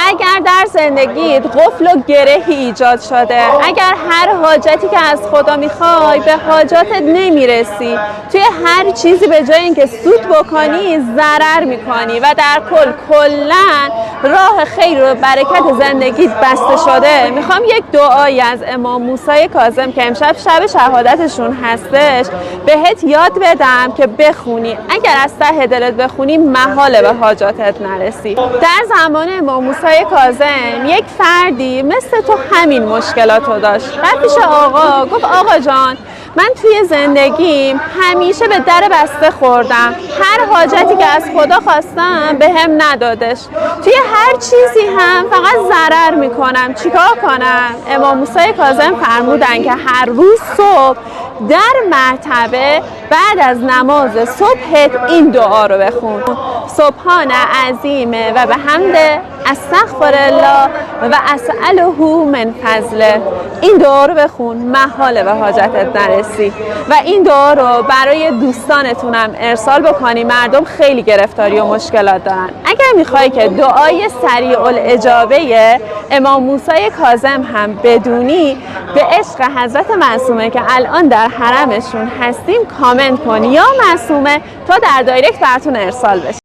اگر در زندگیت قفل و گرهی ایجاد شده، اگر هر حاجتی که از خدا میخوای به حاجاتت نمیرسی، توی هر چیزی به جای اینکه سود بکنی ضرر میکنی و در کلا راه خیر و برکت زندگیت بسته شده، میخوام یک دعایی از امام موسی کاظم که امشب شب شهادتشون هستش بهت یاد بدم که بخونی. اگر از ته دلت بخونی محاله به حاجاتت نرسی. در زمان امام موسی کاظم یک فردی مثل تو همین مشکلاتو داشت. رفت پیش آقا، گفت آقا جان، من توی زندگیم همیشه به در بسته خوردم، هر حاجتی که از خدا خواستم به هم ندادش، توی هر چیزی هم فقط ضرر میکنم، چیکار کنم؟ امام موسی کاظم فرمودن که هر روز صبح در مرتبه بعد از نماز صبحت این دعا رو بخون: سبحان عظیمه و به حمد استغفر الله و اسأله من فضله. این دعا رو بخون، محاله به حاجتت نرسی. و این دعا رو برای دوستانتونم ارسال بکنی. مردم خیلی گرفتاری و مشکلات دارن. اگر میخوای که دعای سریع الاجابه امام موسی کاظم هم بدونی، به عشق حضرت معصومه که الان در حرمشون هستیم کامنت کن یا معصومه تا در دایرکت براتون ارسال بشه.